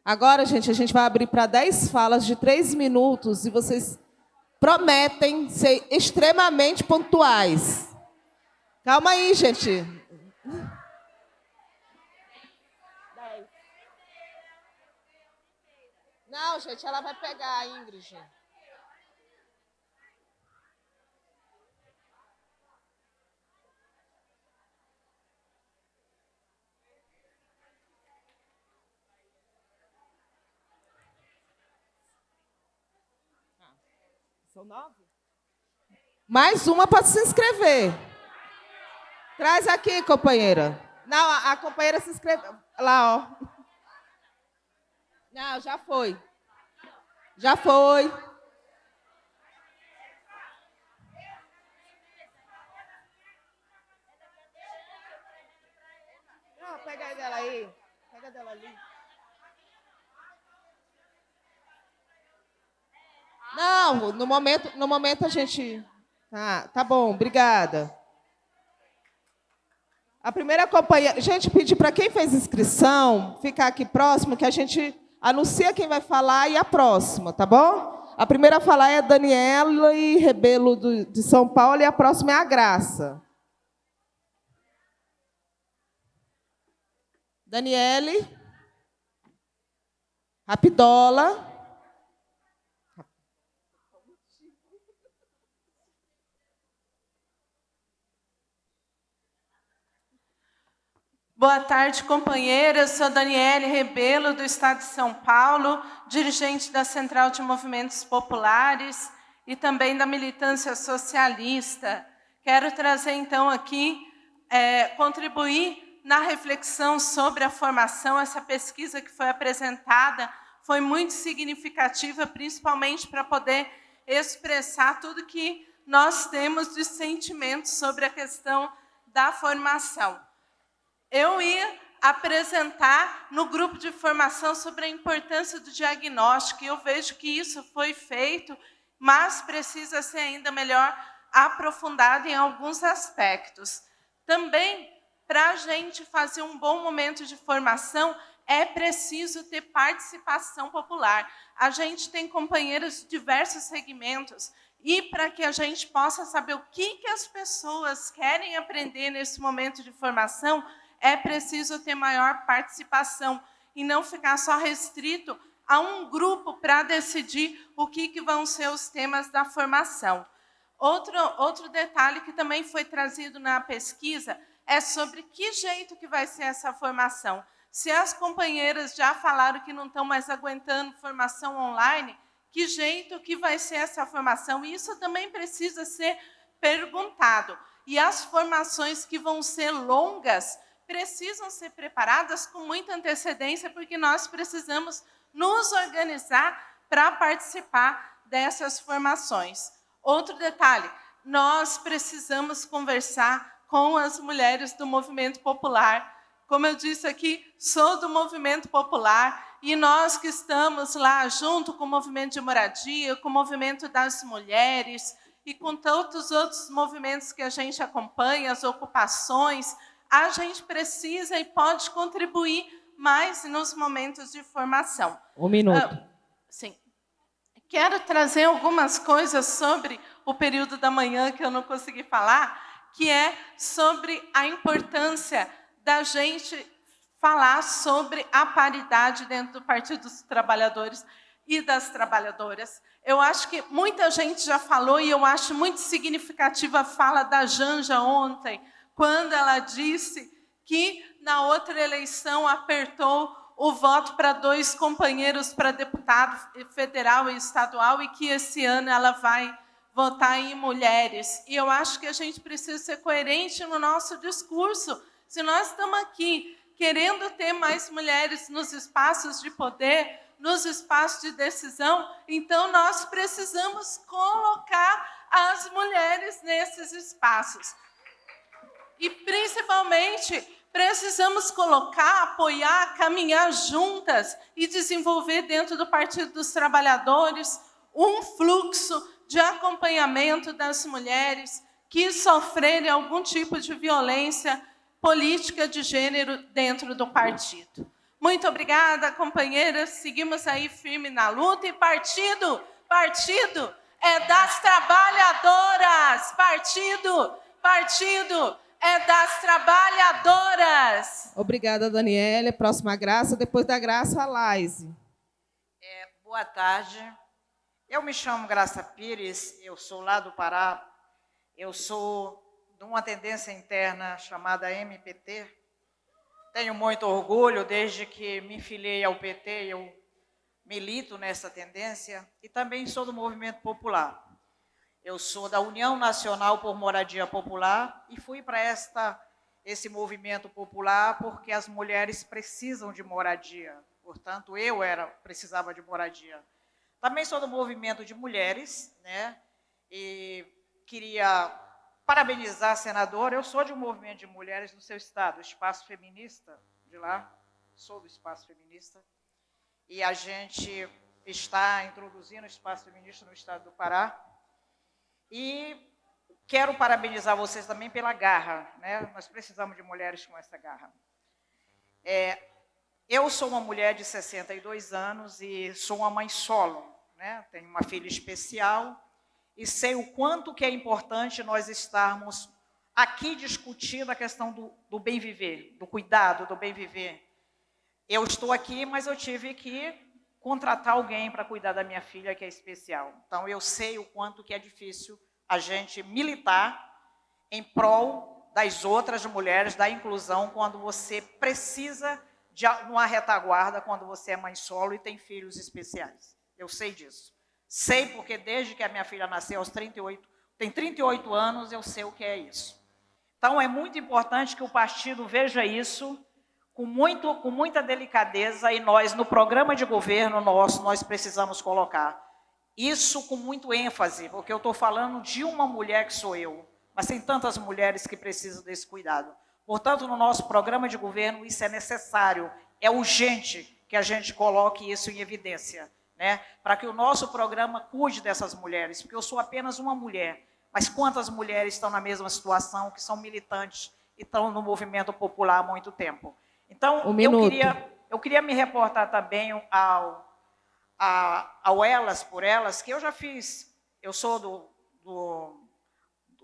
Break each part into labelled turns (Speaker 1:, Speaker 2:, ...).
Speaker 1: Agora, gente, a gente vai abrir para 10 falas de 3 minutos e vocês prometem ser extremamente pontuais. Calma aí, gente. Não, gente, ela vai pegar a Ingrid. São 9? Mais uma para se inscrever. Traz aqui, companheira. Não, a companheira se inscreveu. Lá, ó. Não, já foi. Já foi. Não, pega dela aí. Pega dela ali. Não, no momento a gente... Tá bom, obrigada. A primeira companheira... Gente, pedir para quem fez inscrição ficar aqui próximo, que a gente anuncia quem vai falar e a próxima, tá bom? A primeira a falar é a Daniela Rebelo de São Paulo e a próxima é a Graça. Daniele. Rapidola.
Speaker 2: Boa tarde, companheiras. Sou Daniele Rebelo, do Estado de São Paulo, dirigente da Central de Movimentos Populares e também da militância socialista. Quero trazer, então, aqui, contribuir na reflexão sobre a formação. Essa pesquisa que foi apresentada foi muito significativa, principalmente para poder expressar tudo que nós temos de sentimentos sobre a questão da formação. Eu ia apresentar no grupo de formação sobre a importância do diagnóstico, e eu vejo que isso foi feito, mas precisa ser ainda melhor aprofundado em alguns aspectos. Também, para a gente fazer um bom momento de formação, é preciso ter participação popular. A gente tem companheiros de diversos segmentos, e para que a gente possa saber o que as pessoas querem aprender nesse momento de formação, é preciso ter maior participação e não ficar só restrito a um grupo para decidir o que vão ser os temas da formação. Outro detalhe que também foi trazido na pesquisa é sobre que jeito que vai ser essa formação. Se as companheiras já falaram que não estão mais aguentando formação online, que jeito que vai ser essa formação? Isso também precisa ser perguntado. E as formações que vão ser longas precisam ser preparadas com muita antecedência, porque nós precisamos nos organizar para participar dessas formações. Outro detalhe, nós precisamos conversar com as mulheres do movimento popular. Como eu disse aqui, sou do movimento popular, e nós que estamos lá junto com o movimento de moradia, com o movimento das mulheres e com tantos outros movimentos que a gente acompanha, as ocupações, a gente precisa e pode contribuir mais nos momentos de formação.
Speaker 1: Um minuto.
Speaker 2: Sim. Quero trazer algumas coisas sobre o período da manhã que eu não consegui falar, que é sobre a importância da gente falar sobre a paridade dentro do Partido dos Trabalhadores e das Trabalhadoras. Eu acho que muita gente já falou, e eu acho muito significativa a fala da Janja ontem, quando ela disse que na outra eleição apertou o voto para 2 companheiros para deputado federal e estadual, e que esse ano ela vai votar em mulheres. E eu acho que a gente precisa ser coerente no nosso discurso. Se nós estamos aqui querendo ter mais mulheres nos espaços de poder, nos espaços de decisão, então nós precisamos colocar as mulheres nesses espaços. E, principalmente, precisamos colocar, apoiar, caminhar juntas e desenvolver dentro do Partido dos Trabalhadores um fluxo de acompanhamento das mulheres que sofrerem algum tipo de violência política de gênero dentro do partido. Muito obrigada, companheiras. Seguimos aí firme na luta. E partido é das trabalhadoras. Partido é das trabalhadoras.
Speaker 1: Obrigada, Daniela. Próxima Graça. Depois da Graça, a Laise.
Speaker 3: Boa tarde. Eu me chamo Graça Pires, eu sou lá do Pará. Eu sou de uma tendência interna chamada MPT. Tenho muito orgulho, desde que me filiei ao PT, eu milito nessa tendência e também sou do movimento popular. Eu sou da União Nacional por Moradia Popular e fui para esse movimento popular porque as mulheres precisam de moradia. Portanto, precisava de moradia. Também sou do movimento de mulheres, né? E queria parabenizar a senadora. Eu sou de um movimento de mulheres no seu estado, o Espaço Feminista de lá. Sou do Espaço Feminista. E a gente está introduzindo o Espaço Feminista no estado do Pará. E quero parabenizar vocês também pela garra, né? Nós precisamos de mulheres com essa garra. Eu sou uma mulher de 62 anos e sou uma mãe solo, né? Tenho uma filha especial e sei o quanto que é importante nós estarmos aqui discutindo a questão do bem viver, do cuidado do bem viver. Eu estou aqui, mas eu tive que contratar alguém para cuidar da minha filha, que é especial. Então, eu sei o quanto que é difícil a gente militar em prol das outras mulheres, da inclusão, quando você precisa de uma retaguarda, quando você é mãe solo e tem filhos especiais. Eu sei disso. Sei porque desde que a minha filha nasceu, tem 38 anos, eu sei o que é isso. Então, é muito importante que o partido veja isso com muita delicadeza e nós, no programa de governo nosso, nós precisamos colocar isso com muito ênfase, porque eu estou falando de uma mulher que sou eu, mas tem tantas mulheres que precisam desse cuidado. Portanto, no nosso programa de governo, isso é necessário, é urgente que a gente coloque isso em evidência, né? Para que o nosso programa cuide dessas mulheres, porque eu sou apenas uma mulher, mas quantas mulheres estão na mesma situação, que são militantes e estão no movimento popular há muito tempo? Então, eu queria me reportar também ao Elas por Elas, que eu já fiz. Eu sou do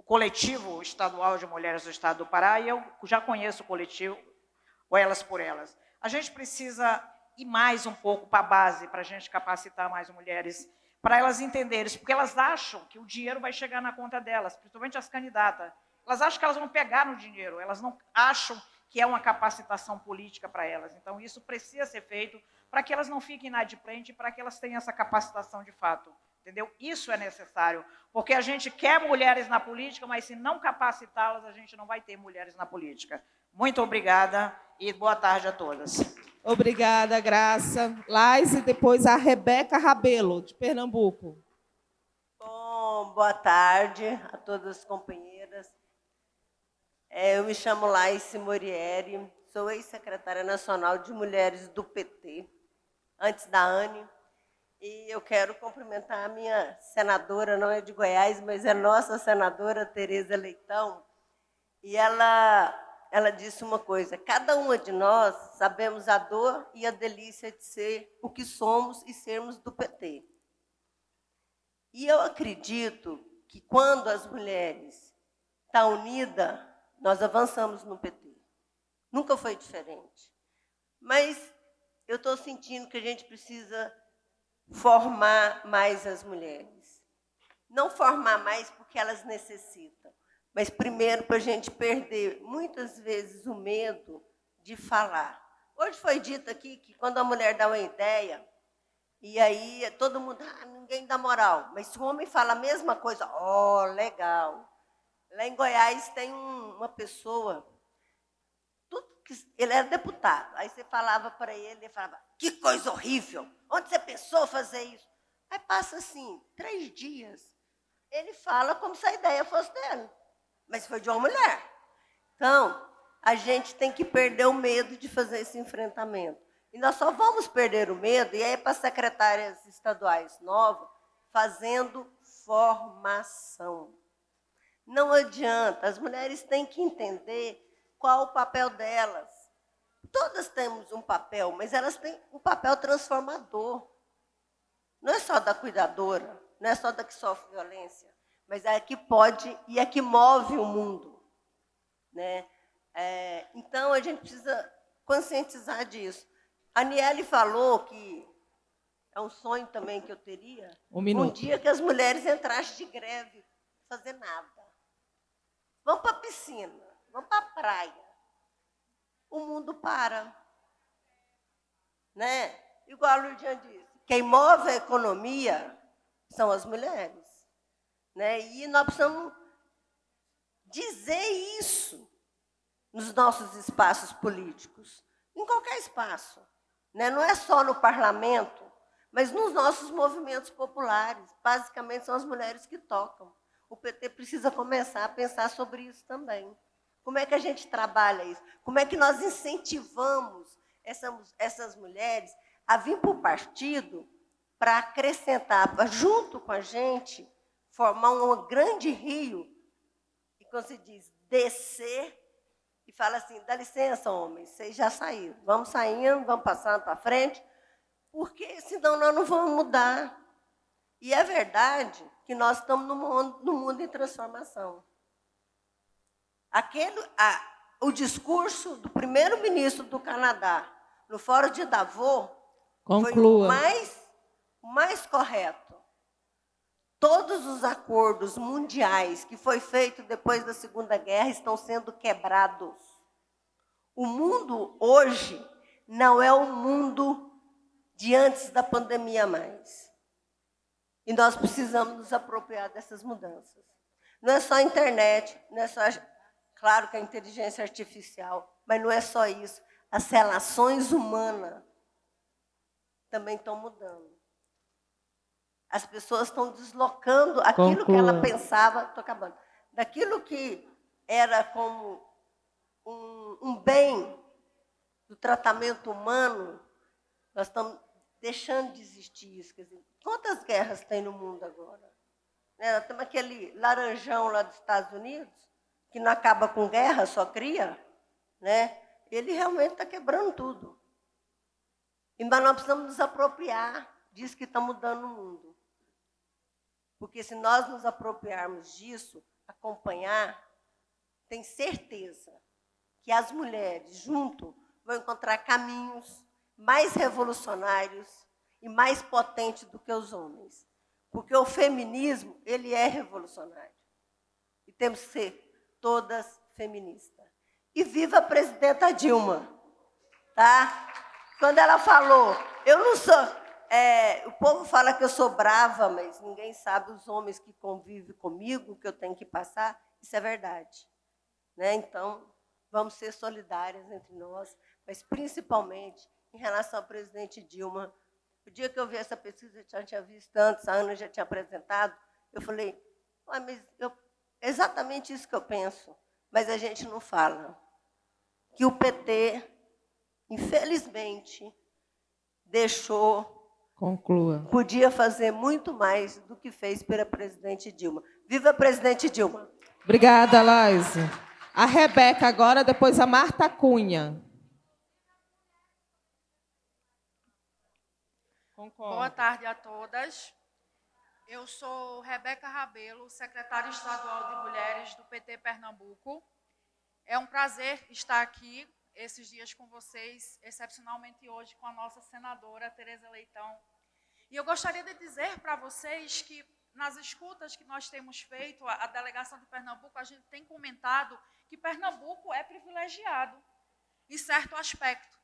Speaker 3: coletivo estadual de mulheres do estado do Pará e eu já conheço o coletivo Elas por Elas. A gente precisa ir mais um pouco para a base, para a gente capacitar mais mulheres, para elas entenderem, porque elas acham que o dinheiro vai chegar na conta delas, principalmente as candidatas. Elas acham que elas vão pegar no dinheiro, elas não acham que é uma capacitação política para elas. Então, isso precisa ser feito para que elas não fiquem inadimplentes, para que elas tenham essa capacitação de fato. Entendeu? Isso é necessário, porque a gente quer mulheres na política, mas se não capacitá-las, a gente não vai ter mulheres na política. Muito obrigada e boa tarde a todas.
Speaker 1: Obrigada, Graça. Laise, depois a Rebeca Rabelo, de Pernambuco.
Speaker 4: Bom, boa tarde a todas as companheiras. Eu me chamo Laise Morieri, sou ex-secretária nacional de mulheres do PT, antes da ANE, e eu quero cumprimentar a minha senadora, não é de Goiás, mas é nossa senadora, Tereza Leitão, e ela disse uma coisa: cada uma de nós sabemos a dor e a delícia de ser o que somos e sermos do PT. E eu acredito que quando as mulheres estão unidas, nós avançamos no PT. Nunca foi diferente. Mas eu estou sentindo que a gente precisa formar mais as mulheres. Não formar mais porque elas necessitam, mas primeiro para a gente perder, muitas vezes, o medo de falar. Hoje foi dito aqui que quando a mulher dá uma ideia, e aí todo mundo, ninguém dá moral. Mas se o homem fala a mesma coisa, legal. Lá em Goiás tem uma pessoa, ele era deputado. Aí você falava para ele falava, que coisa horrível, onde você pensou fazer isso? Aí passa assim, 3 dias, ele fala como se a ideia fosse dele, mas foi de uma mulher. Então, a gente tem que perder o medo de fazer esse enfrentamento. E nós só vamos perder o medo, e aí para as secretárias estaduais novas, fazendo formação. Não adianta, as mulheres têm que entender qual o papel delas. todas temos um papel, mas elas têm um papel transformador. Não é só da cuidadora, não é só da que sofre violência, mas é a que pode e a que move o mundo, né? Então, a gente precisa conscientizar disso. A Aniele falou que é um sonho também que eu teria, um dia que as mulheres entrassem de greve, fazer nada. Vamos para a piscina, vamos para a praia. O mundo para. Né? Igual a Luidiane disse, quem move a economia são as mulheres. Né? E nós precisamos dizer isso nos nossos espaços políticos, em qualquer espaço. Né? Não é só no parlamento, mas nos nossos movimentos populares. Basicamente, são as mulheres que tocam. O PT precisa começar a pensar sobre isso também. Como é que a gente trabalha isso? Como é que nós incentivamos essas mulheres a vir para o partido para acrescentar, para, junto com a gente, formar um grande rio, e, como se diz, descer e fala assim, dá licença, homens, vocês já saíram, vamos saindo, vamos passando para frente, porque senão nós não vamos mudar. E é verdade que nós estamos no mundo em transformação. O discurso do primeiro-ministro do Canadá, no Fórum de Davos,
Speaker 1: Conclua.
Speaker 4: foi o mais correto. Todos os acordos mundiais que foi feito depois da Segunda Guerra estão sendo quebrados. O mundo hoje não é o mundo de antes da pandemia mais. E nós precisamos nos apropriar dessas mudanças. Não é só a internet, não é só, claro que a inteligência artificial, mas não é só isso. As relações humanas também estão mudando. As pessoas estão deslocando aquilo que ela pensava, estou acabando, daquilo que era como um bem do tratamento humano, nós estamos deixando de existir isso. Quer dizer, quantas guerras tem no mundo agora? Nós temos aquele laranjão lá dos Estados Unidos, que não acaba com guerra, só cria, né? Ele realmente está quebrando tudo. E nós precisamos nos apropriar disso que está mudando o mundo. Porque se nós nos apropriarmos disso, acompanhar, tem certeza que as mulheres, junto, vão encontrar caminhos mais revolucionários e mais potentes do que os homens. Porque o feminismo, ele é revolucionário. E temos que ser todas feministas. E viva a presidenta Dilma. Tá? Quando ela falou, eu não sou... o povo fala que eu sou brava, mas ninguém sabe os homens que convivem comigo, que eu tenho que passar. Isso é verdade. Né? Então, vamos ser solidárias entre nós, mas principalmente em relação ao presidente Dilma. O dia que eu vi essa pesquisa, eu já tinha visto antes, a Ana já tinha apresentado, eu falei, mas exatamente isso que eu penso, mas a gente não fala. Que o PT, infelizmente, deixou...
Speaker 1: Conclua.
Speaker 4: Podia fazer muito mais do que fez pela presidente Dilma. Viva a presidente Dilma!
Speaker 1: Obrigada, Laís. A Rebeca agora, depois a Marta Cunha. Concordo.
Speaker 5: Boa tarde a todas. Eu sou Rebeca Rabelo, secretária estadual de Mulheres do PT Pernambuco. É um prazer estar aqui esses dias com vocês, excepcionalmente hoje com a nossa senadora Tereza Leitão. E eu gostaria de dizer para vocês que nas escutas que nós temos feito, a delegação de Pernambuco, a gente tem comentado que Pernambuco é privilegiado em certo aspecto.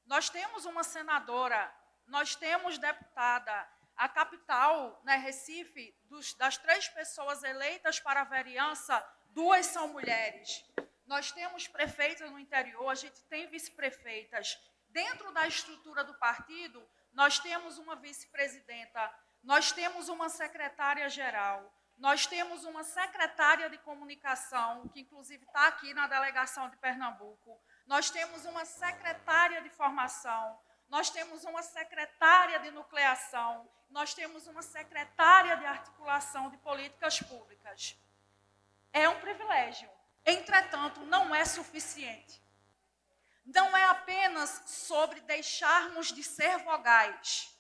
Speaker 5: Nós temos uma senadora, nós temos deputada, a capital, né, Recife, das 3 pessoas eleitas para a vereança, 2 são mulheres. Nós temos prefeitas no interior, a gente tem vice-prefeitas. Dentro da estrutura do partido, nós temos uma vice-presidenta, nós temos uma secretária-geral, nós temos uma secretária de comunicação, que inclusive está aqui na delegação de Pernambuco, nós temos uma secretária de formação, nós temos uma secretária de nucleação, nós temos uma secretária de articulação de políticas públicas. É um privilégio. Entretanto, não é suficiente. não é apenas sobre deixarmos de ser vogais,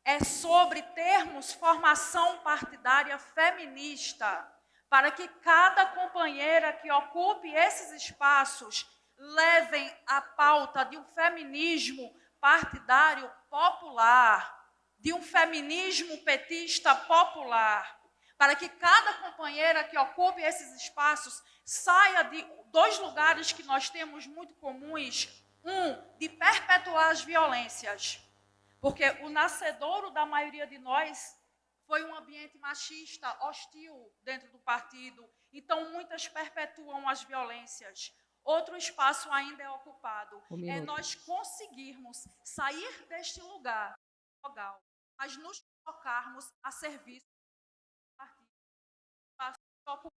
Speaker 5: é sobre termos formação partidária feminista, para que cada companheira que ocupe esses espaços levem a pauta de um feminismo partidário popular, de um feminismo petista popular, para que cada companheira que ocupe esses espaços saia de dois lugares que nós temos muito comuns, de perpetuar as violências, porque o nascedouro da maioria de nós foi um ambiente machista, hostil dentro do partido, então muitas perpetuam as violências. Outro espaço ainda é ocupado. É nós conseguirmos sair deste lugar, mas nos colocarmos a serviço do partido.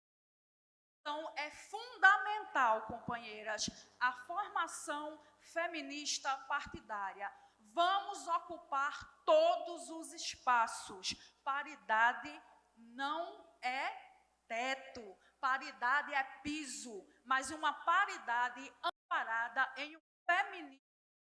Speaker 5: Então, é fundamental, companheiras, a formação feminista partidária. Vamos ocupar todos os espaços. Paridade não é teto, paridade é piso, mas uma paridade amparada em um feminismo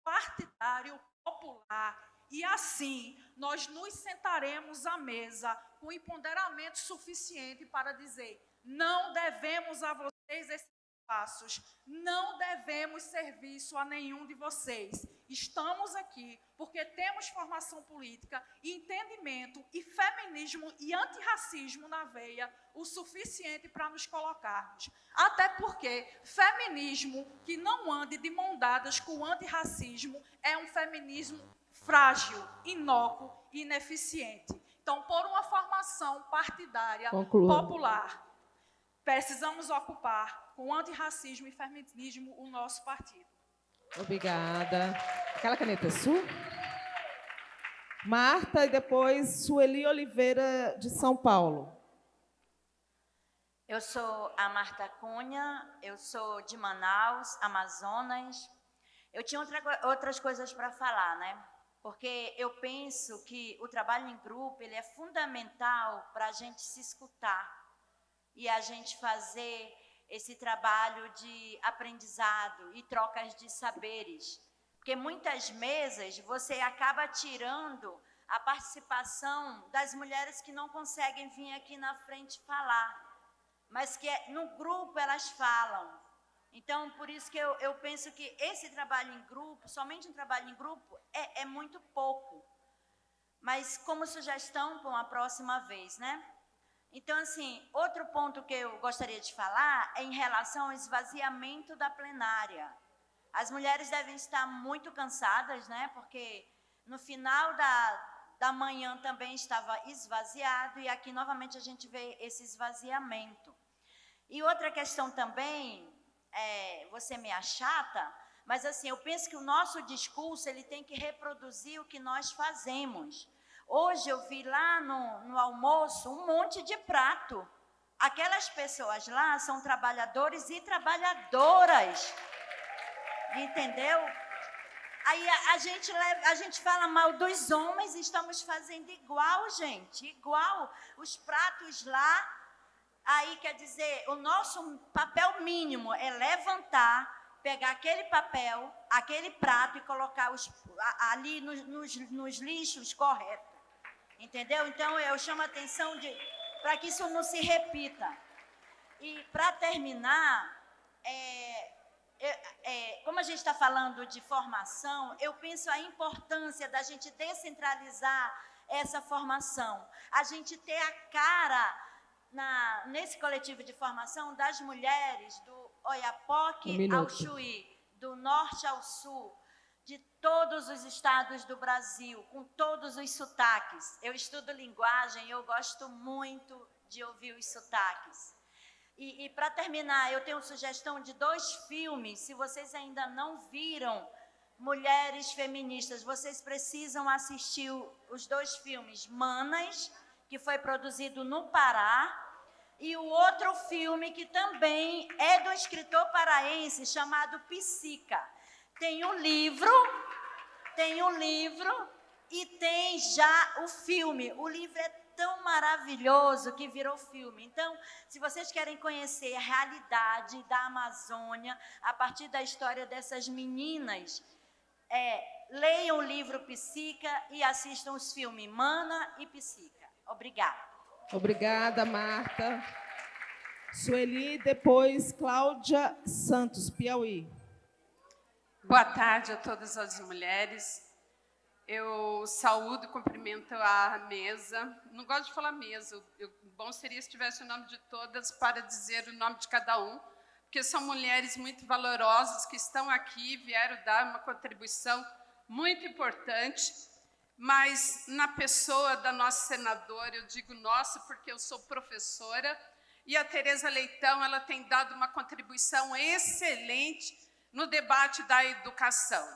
Speaker 5: partidário popular. E assim, nós nos sentaremos à mesa com empoderamento suficiente para dizer: não devemos a vocês esses espaços, não devemos serviço a nenhum de vocês. Estamos aqui porque temos formação política, entendimento e feminismo e antirracismo na veia o suficiente para nos colocarmos. Até porque feminismo que não ande de mão dadas com o antirracismo é um feminismo frágil, inócuo e ineficiente. Então, por uma formação partidária popular, precisamos ocupar com antirracismo e feminismo o nosso partido.
Speaker 1: Obrigada. Aquela caneta é sua? Marta e depois Sueli Oliveira, de São Paulo.
Speaker 6: Eu sou a Marta Cunha, eu sou de Manaus, Amazonas. Eu tinha outras coisas para falar, né? Porque eu penso que o trabalho em grupo ele é fundamental para a gente se escutar e a gente fazer esse trabalho de aprendizado e trocas de saberes. Porque muitas mesas você acaba tirando a participação das mulheres que não conseguem vir aqui na frente falar, mas que no grupo elas falam. Então, por isso que eu penso que esse trabalho em grupo, somente um trabalho em grupo, é muito pouco. Mas como sugestão para uma próxima vez, né? Então, assim, outro ponto que eu gostaria de falar é em relação ao esvaziamento da plenária. As mulheres devem estar muito cansadas, né? Porque no final da manhã também estava esvaziado e aqui novamente a gente vê esse esvaziamento. E outra questão também, você me achata, mas assim, eu penso que o nosso discurso ele tem que reproduzir o que nós fazemos. Hoje eu vi lá no almoço um monte de prato. Aquelas pessoas lá são trabalhadores e trabalhadoras, entendeu? Aí a gente fala mal dos homens, estamos fazendo igual, gente, igual. Os pratos lá, aí quer dizer, o nosso papel mínimo é levantar, pegar aquele papel, aquele prato e colocar ali nos lixos corretos. Entendeu? Então, eu chamo a atenção para que isso não se repita. E, para terminar, como a gente está falando de formação, eu penso a importância da gente descentralizar essa formação. A gente ter a cara, nesse coletivo de formação, das mulheres do Oiapoque ao Chuí, do norte ao sul, de todos os estados do Brasil, com todos os sotaques. Eu estudo linguagem, eu gosto muito de ouvir os sotaques. E para terminar, eu tenho sugestão de 2 filmes, se vocês ainda não viram, Mulheres Feministas, vocês precisam assistir os 2 filmes, Manas, que foi produzido no Pará, e o outro filme que também é do escritor paraense, chamado Psica. Tem um livro e tem já o filme. O livro é tão maravilhoso que virou filme. Então, se vocês querem conhecer a realidade da Amazônia, a partir da história dessas meninas, leiam o livro Psica e assistam os filmes Mana e Psica. Obrigada.
Speaker 1: Obrigada, Marta. Sueli, depois Cláudia Santos, Piauí.
Speaker 7: Boa tarde a todas as mulheres. Eu saúdo e cumprimento a mesa. Não gosto de falar mesa. Bom seria se tivesse o nome de todas para dizer o nome de cada um, porque são mulheres muito valorosas que estão aqui, vieram dar uma contribuição muito importante, mas na pessoa da nossa senadora, eu digo nossa porque eu sou professora, e a Tereza Leitão, ela tem dado uma contribuição excelente no debate da educação.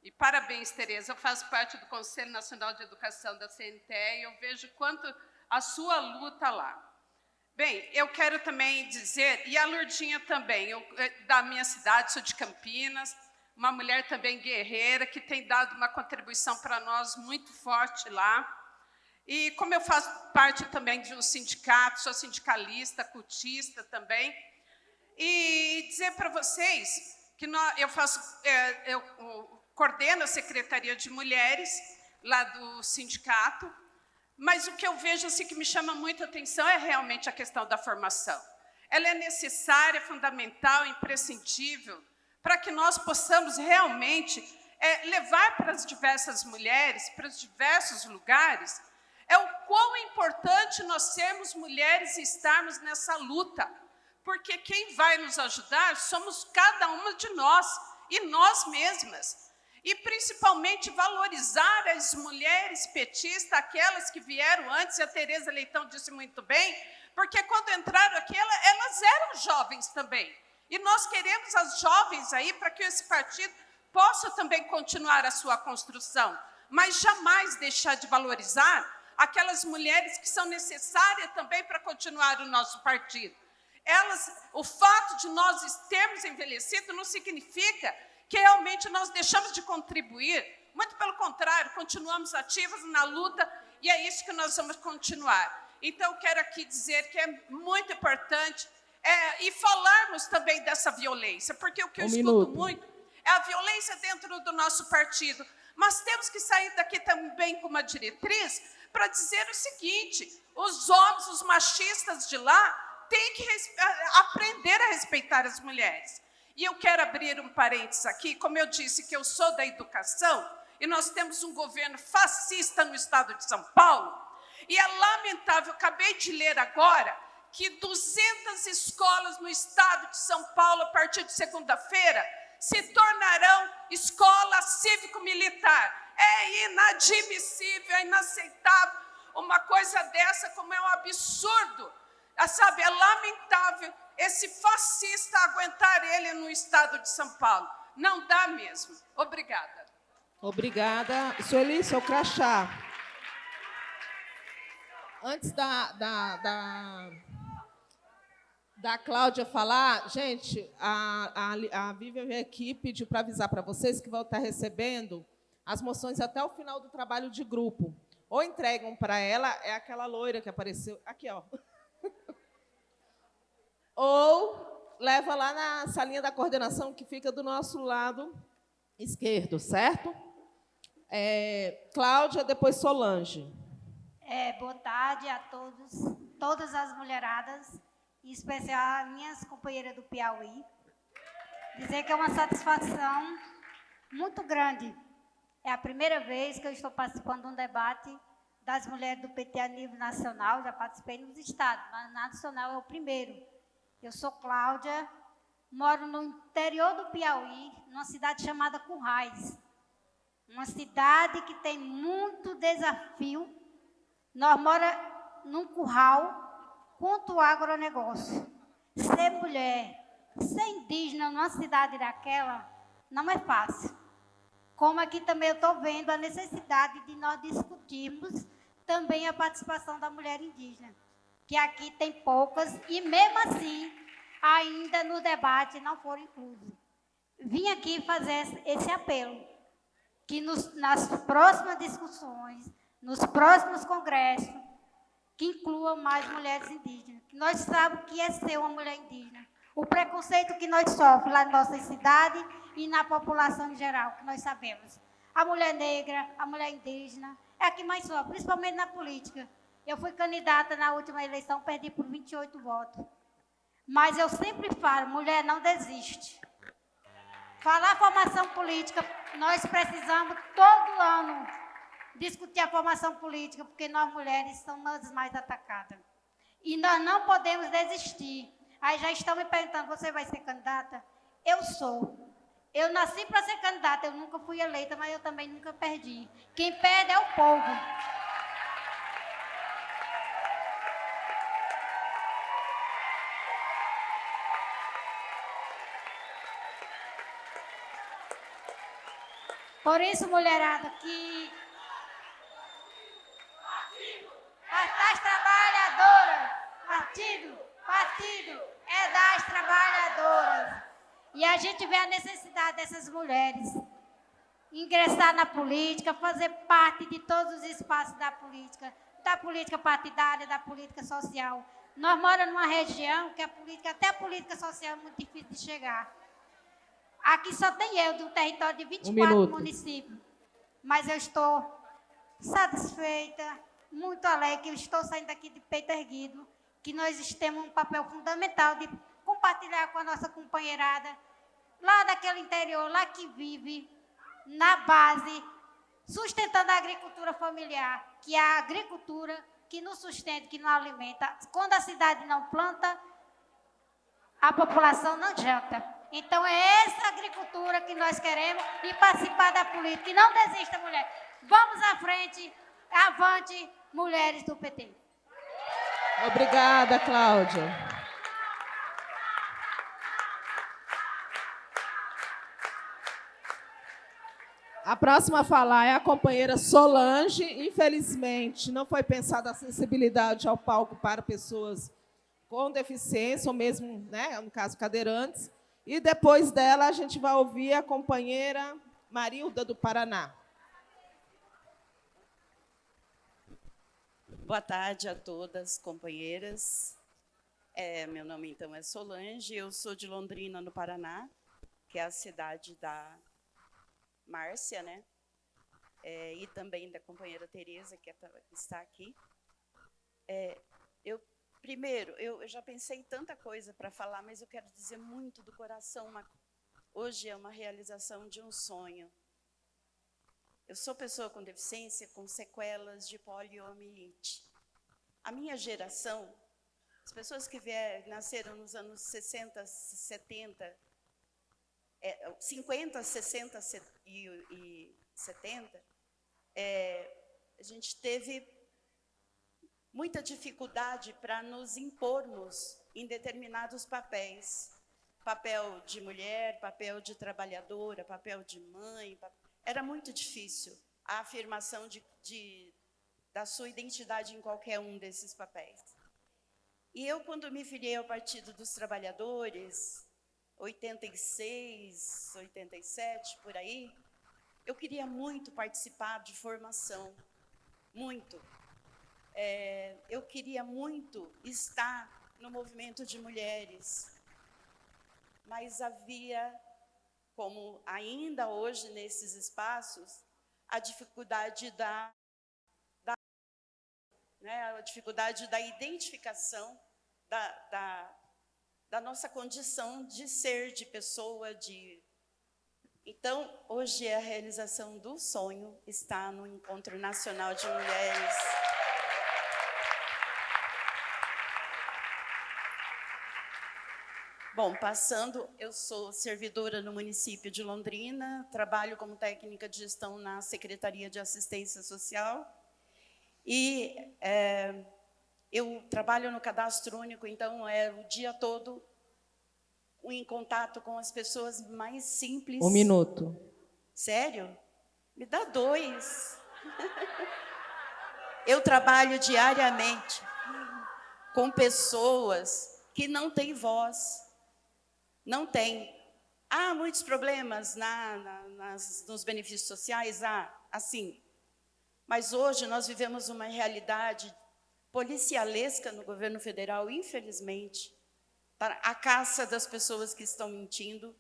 Speaker 7: E parabéns, Tereza, eu faço parte do Conselho Nacional de Educação da CNTE e eu vejo quanto a sua luta lá. Bem, eu quero também dizer, e a Lourdinha também, eu, da minha cidade, sou de Campinas, uma mulher também guerreira, que tem dado uma contribuição para nós muito forte lá. E como eu faço parte também de um sindicato, sou sindicalista, cultista também, e dizer para vocês que eu coordeno a Secretaria de Mulheres lá do sindicato, mas o que eu vejo assim, que me chama muita atenção é realmente a questão da formação. Ela é necessária, fundamental, imprescindível, para que nós possamos realmente levar para as diversas mulheres, para os diversos lugares, o quão importante nós sermos mulheres e estarmos nessa luta. Porque quem vai nos ajudar somos cada uma de nós, e nós mesmas. E, principalmente, valorizar as mulheres petistas, aquelas que vieram antes, e a Tereza Leitão disse muito bem, porque quando entraram aqui, elas eram jovens também. E nós queremos as jovens aí para que esse partido possa também continuar a sua construção, mas jamais deixar de valorizar aquelas mulheres que são necessárias também para continuar o nosso partido. O fato de nós termos envelhecido não significa que realmente nós deixamos de contribuir. Muito pelo contrário, continuamos ativas na luta e é isso que nós vamos continuar. Então, eu quero aqui dizer que é muito importante e falarmos também dessa violência, porque o que eu escuto muito é a violência dentro do nosso partido. Mas temos que sair daqui também com uma diretriz para dizer o seguinte: os homens, os machistas de lá, têm que aprender a respeitar as mulheres. E eu quero abrir um parênteses aqui, como eu disse que eu sou da educação, e nós temos um governo fascista no estado de São Paulo, e é lamentável, acabei de ler agora, que 200 escolas no estado de São Paulo, a partir de segunda-feira, se tornarão escola cívico-militar. É inadmissível, é inaceitável uma coisa dessa, como é um absurdo. Sabe, é lamentável esse fascista aguentar ele no estado de São Paulo. Não dá mesmo. Obrigada.
Speaker 1: Obrigada. Sueli, seu crachá. Antes da Cláudia falar, gente, a Vivian veio aqui, pediu para avisar para vocês que vão estar recebendo as moções até o final do trabalho de grupo. Ou entregam para ela, é aquela loira que apareceu, aqui, ó. Ou leva lá na salinha da coordenação, que fica do nosso lado esquerdo, certo? Cláudia, depois Solange.
Speaker 8: Boa tarde a todos, todas as mulheradas, em especial as minhas companheiras do Piauí. Dizer que é uma satisfação muito grande. É a primeira vez que eu estou participando de um debate das mulheres do PT a nível nacional. Já participei nos estados, mas nacional é o primeiro. Eu sou Cláudia, moro no interior do Piauí, numa cidade chamada Currais. Uma cidade que tem muito desafio. Nós moramos num curral contra o agronegócio. Ser mulher, ser indígena numa cidade daquela, não é fácil. Como aqui também eu estou vendo a necessidade de nós discutirmos também a participação da mulher indígena, que aqui tem poucas, e mesmo assim, ainda no debate não foram inclusos. Vim aqui fazer esse apelo, que nas próximas discussões, nos próximos congressos, que inclua mais mulheres indígenas. Nós sabemos o que é ser uma mulher indígena. O preconceito que nós sofremos lá na nossa cidade e na população em geral, que nós sabemos. A mulher negra, a mulher indígena, é a que mais sofre, principalmente na política. Eu fui candidata na última eleição, perdi por 28 votos. Mas eu sempre falo, mulher não desiste. Falar formação política, nós precisamos todo ano discutir a formação política, porque nós mulheres somos as mais atacadas. E nós não podemos desistir. Aí já estão me perguntando, você vai ser candidata? Eu sou. Eu nasci para ser candidata, eu nunca fui eleita, mas eu também nunca perdi. Quem perde é o povo. Por isso, mulherada, que das trabalhadoras, partido é das trabalhadoras. E a gente vê a necessidade dessas mulheres ingressar na política, fazer parte de todos os espaços da política partidária, da política social. Nós moramos numa região que até a política social é muito difícil de chegar. Aqui só tem eu, de um território de 24 municípios. Mas eu estou satisfeita, muito alegre, eu estou saindo daqui de peito erguido, que nós temos um papel fundamental de compartilhar com a nossa companheirada, lá daquele interior, lá que vive, na base, sustentando a agricultura familiar, que é a agricultura que nos sustenta, que nos alimenta. Quando a cidade não planta, a população não janta. Então, é essa agricultura que nós queremos e participar da política. E não desista, mulher. Vamos à frente, avante, mulheres do PT.
Speaker 1: Obrigada, Cláudia. A próxima a falar é a companheira Solange. Infelizmente, não foi pensada a acessibilidade ao palco para pessoas com deficiência, ou mesmo, né, no caso, cadeirantes. E depois dela, a gente vai ouvir a companheira Marilda, do Paraná.
Speaker 9: Boa tarde a todas, companheiras. Meu nome, então, é Solange, eu sou de Londrina, no Paraná, que é a cidade da Márcia, né? E também da companheira Tereza, que está aqui. Primeiro, eu já pensei em tanta coisa para falar, mas eu quero dizer muito do coração. Hoje é uma realização de um sonho. Eu sou pessoa com deficiência, com sequelas de poliomielite. A minha geração, as pessoas que nasceram nos anos 60, 70, 50, 60 e 70, a gente teve muita dificuldade para nos impormos em determinados papéis. Papel de mulher, papel de trabalhadora, papel de mãe. Era muito difícil a afirmação da sua identidade em qualquer um desses papéis. E eu, quando me filiei ao Partido dos Trabalhadores, 86, 87, por aí, eu queria muito participar de formação, muito. Eu queria muito estar no movimento de mulheres, mas havia, como ainda hoje nesses espaços, a dificuldade a dificuldade da identificação da nossa condição de ser, de pessoa, Então, hoje a realização do sonho está no Encontro Nacional de Mulheres. Bom, passando, eu sou servidora no município de Londrina, trabalho como técnica de gestão na Secretaria de Assistência Social e eu trabalho no cadastro único, então o dia todo em contato com as pessoas mais simples.
Speaker 1: 1 minuto.
Speaker 9: Sério? Me dá 2. Eu trabalho diariamente com pessoas que não têm voz. Não tem. Há muitos problemas nos benefícios sociais, assim. Mas hoje nós vivemos uma realidade policialesca no governo federal, infelizmente, para a caça das pessoas que estão mentindo,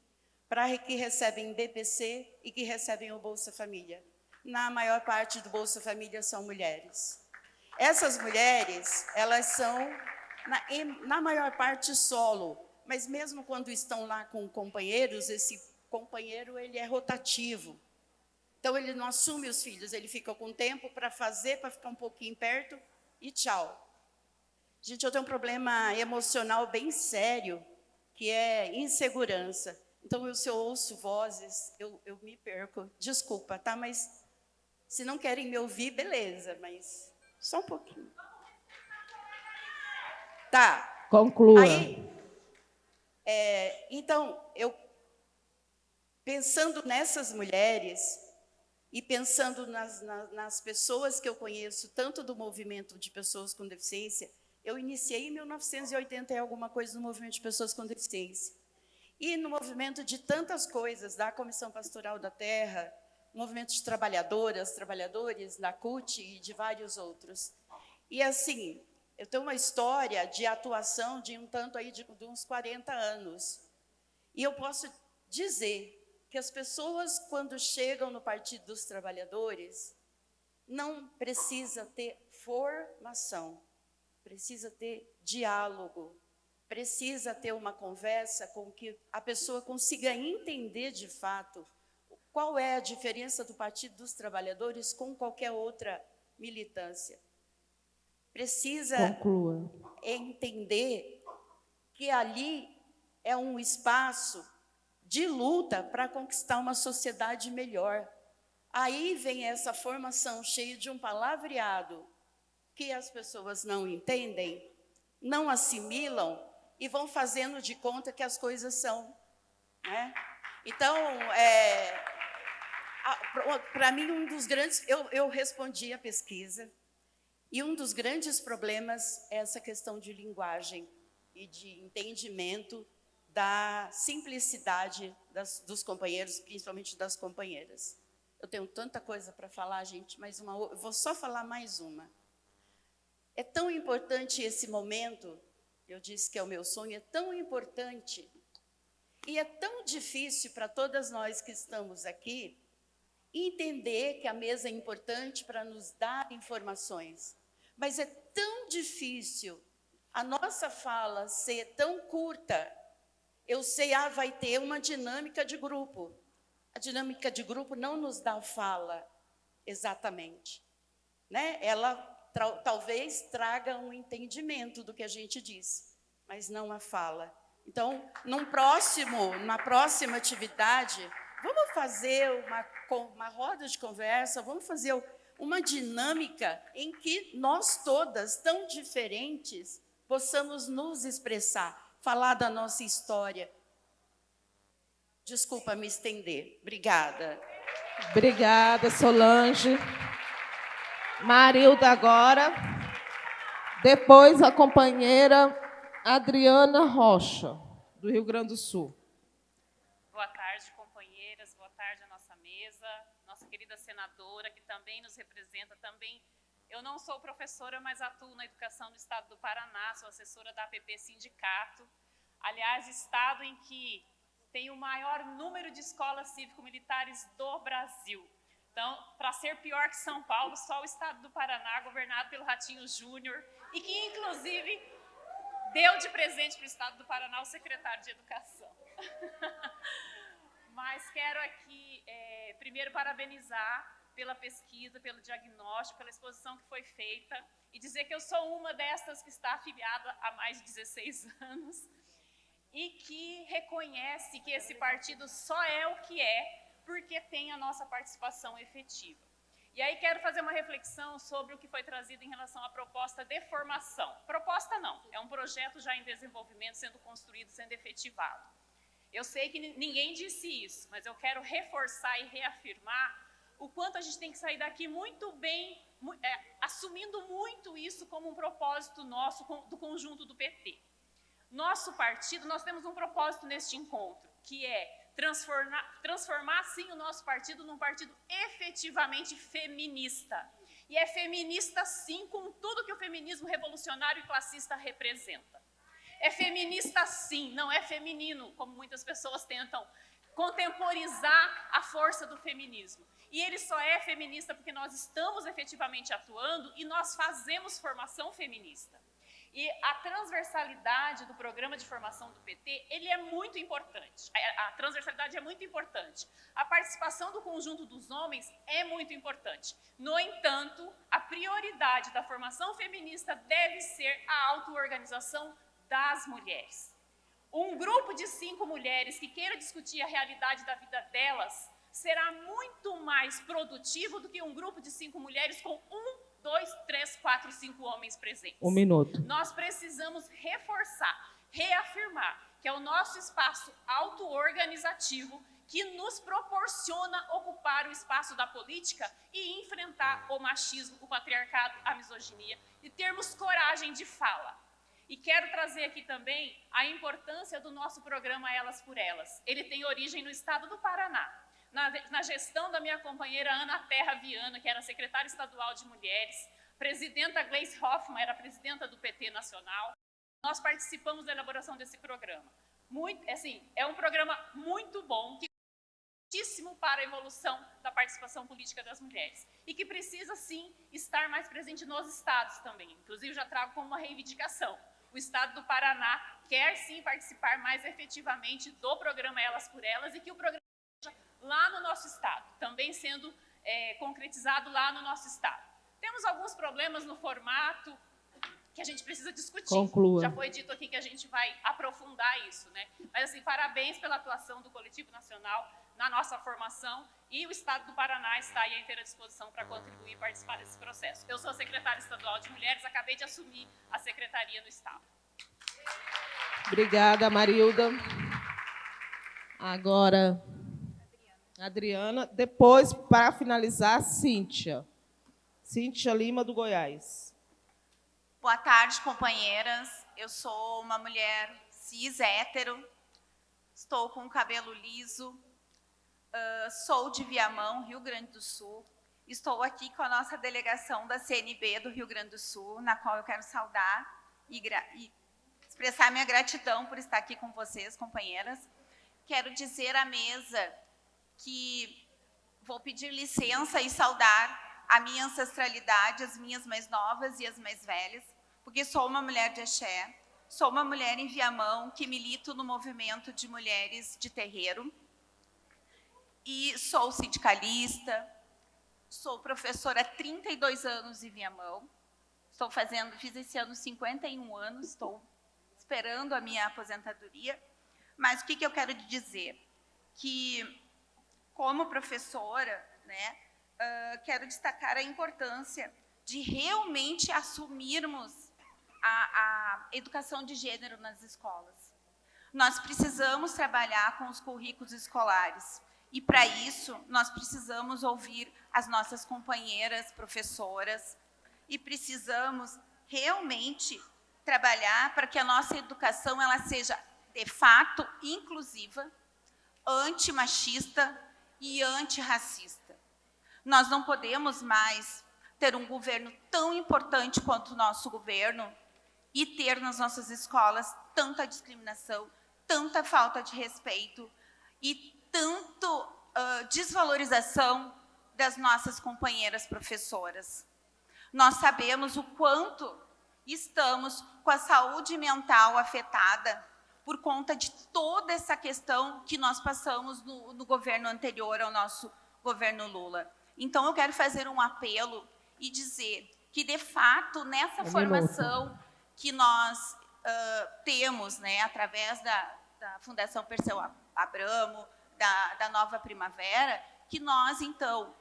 Speaker 9: para que recebem BPC e que recebem o Bolsa Família. Na maior parte do Bolsa Família são mulheres. Essas mulheres, elas são, na maior parte, solo, mas mesmo quando estão lá com companheiros, esse companheiro ele é rotativo. Então, ele não assume os filhos, ele fica com tempo para fazer, para ficar um pouquinho perto e tchau. Gente, eu tenho um problema emocional bem sério, que é insegurança. Então, se eu ouço vozes, eu me perco. Desculpa, tá? Mas se não querem me ouvir, beleza, mas só um pouquinho. Tá.
Speaker 1: Conclua.
Speaker 9: Aí, então, pensando nessas mulheres e pensando nas pessoas que eu conheço, tanto do movimento de pessoas com deficiência, eu iniciei em 1980 e alguma coisa no movimento de pessoas com deficiência. E no movimento de tantas coisas, da Comissão Pastoral da Terra, movimento de trabalhadoras, trabalhadores, da CUT e de vários outros. E assim, eu tenho uma história de atuação de um tanto aí de uns 40 anos. E eu posso dizer que as pessoas, quando chegam no Partido dos Trabalhadores, não precisa ter formação, precisa ter diálogo, precisa ter uma conversa com que a pessoa consiga entender de fato qual é a diferença do Partido dos Trabalhadores com qualquer outra militância. Precisa entender que ali é um espaço de luta para conquistar uma sociedade melhor. Aí vem essa formação cheia de um palavreado que as pessoas não entendem, não assimilam e vão fazendo de conta que as coisas são. Né? Então, para mim, um dos grandes... Eu respondi a pesquisa e um dos grandes problemas é essa questão de linguagem e de entendimento da simplicidade dos companheiros, principalmente das companheiras. Eu tenho tanta coisa para falar, gente, mas eu vou só falar mais uma. É tão importante esse momento, eu disse que é o meu sonho, é tão importante e é tão difícil para todas nós que estamos aqui entender que a mesa é importante para nos dar informações, mas é tão difícil a nossa fala ser tão curta. Eu sei, vai ter uma dinâmica de grupo. A dinâmica de grupo não nos dá fala exatamente. Né? Ela talvez traga um entendimento do que a gente diz, mas não a fala. Então, na próxima atividade, vamos fazer uma roda de conversa, vamos fazer uma dinâmica em que nós todas, tão diferentes, possamos nos expressar. Falar da nossa história. Desculpa me estender. Obrigada.
Speaker 1: Obrigada, Solange. Marilda agora. Depois a companheira Adriana Rocha, do Rio Grande do Sul.
Speaker 10: Boa tarde, companheiras. Boa tarde à nossa mesa. Nossa querida senadora, que também nos representa também. Eu não sou professora, mas atuo na educação do Estado do Paraná, sou assessora da APP Sindicato. Aliás, estado em que tem o maior número de escolas cívico-militares do Brasil. Então, para ser pior que São Paulo, só o Estado do Paraná, governado pelo Ratinho Júnior, e que, inclusive, deu de presente para o Estado do Paraná o secretário de Educação. Mas quero aqui, primeiro, parabenizar pela pesquisa, pelo diagnóstico, pela exposição que foi feita, e dizer que eu sou uma destas que está afiliada há mais de 16 anos e que reconhece que esse partido só é o que é porque tem a nossa participação efetiva. E aí quero fazer uma reflexão sobre o que foi trazido em relação à proposta de formação. Proposta não, é um projeto já em desenvolvimento, sendo construído, sendo efetivado. Eu sei que ninguém disse isso, mas eu quero reforçar e reafirmar o quanto a gente tem que sair daqui muito bem, assumindo muito isso como um propósito nosso, do conjunto do PT. Nosso partido, nós temos um propósito neste encontro, que é transformar sim, o nosso partido num partido efetivamente feminista. e é feminista sim com tudo que o feminismo revolucionário e classista representa. É feminista sim, não é feminino, como muitas pessoas tentam contemporizar a força do feminismo. E ele só é feminista porque nós estamos efetivamente atuando e nós fazemos formação feminista. E a transversalidade do programa de formação do PT, ele é muito importante. A transversalidade é muito importante. A participação do conjunto dos homens é muito importante. No entanto, a prioridade da formação feminista deve ser a auto-organização das mulheres. Um grupo de 5 mulheres que queira discutir a realidade da vida delas será muito mais produtivo do que um grupo de 5 mulheres com 1, 2, 3, 4, 5 homens presentes.
Speaker 1: 1 minuto.
Speaker 10: Nós precisamos reforçar, reafirmar que é o nosso espaço auto-organizativo que nos proporciona ocupar o espaço da política e enfrentar o machismo, o patriarcado, a misoginia e termos coragem de fala. E quero trazer aqui também a importância do nosso programa Elas por Elas. Ele tem origem no estado do Paraná. Na gestão da minha companheira Ana Terra Viana, que era secretária estadual de Mulheres, presidenta Gleice Hoffmann era presidenta do PT Nacional, nós participamos da elaboração desse programa. É um programa muito bom, que é importantíssimo para a evolução da participação política das mulheres e que precisa, sim, estar mais presente nos estados também. Inclusive, já trago como uma reivindicação. O estado do Paraná quer, sim, participar mais efetivamente do programa Elas por Elas e que o programa esteja lá no nosso estado, também sendo concretizado lá no nosso estado. Temos alguns problemas no formato que a gente precisa discutir.
Speaker 1: Conclua.
Speaker 10: Já foi dito aqui que a gente vai aprofundar isso, né? Mas, assim, parabéns pela atuação do Coletivo Nacional na nossa formação e o Estado do Paraná está aí à inteira disposição para contribuir e participar desse processo. Eu sou secretária estadual de Mulheres, acabei de assumir a secretaria no Estado.
Speaker 1: Obrigada, Marilda. Agora, Adriana. Depois, para finalizar, Cíntia. Cíntia Lima, do Goiás.
Speaker 11: Boa tarde, companheiras. Eu sou uma mulher cis, hétero, estou com cabelo liso, sou de Viamão, Rio Grande do Sul. Estou aqui com a nossa delegação da CNB do Rio Grande do Sul, na qual eu quero saudar e expressar minha gratidão por estar aqui com vocês, companheiras. Quero dizer à mesa que vou pedir licença e saudar a minha ancestralidade, as minhas mais novas e as mais velhas, porque sou uma mulher de axé, sou uma mulher em Viamão que milito no movimento de mulheres de terreiro, e sou sindicalista, sou professora há 32 anos em Viamão, fiz esse ano 51 anos, estou esperando a minha aposentadoria, mas o que eu quero dizer? Que, como professora, né, quero destacar a importância de realmente assumirmos a educação de gênero nas escolas. Nós precisamos trabalhar com os currículos escolares e, para isso, nós precisamos ouvir as nossas companheiras professoras e precisamos realmente trabalhar para que a nossa educação ela seja, de fato, inclusiva, antimachista e antirracista. Nós não podemos mais ter um governo tão importante quanto o nosso governo e ter nas nossas escolas tanta discriminação, tanta falta de respeito e tanto desvalorização das nossas companheiras professoras. Nós sabemos o quanto estamos com a saúde mental afetada por conta de toda essa questão que nós passamos no governo anterior ao nosso governo Lula. Então, eu quero fazer um apelo e dizer que, de fato, nessa formação que nós temos, né, através da Fundação Perseu Abramo, da Nova Primavera, que nós, então,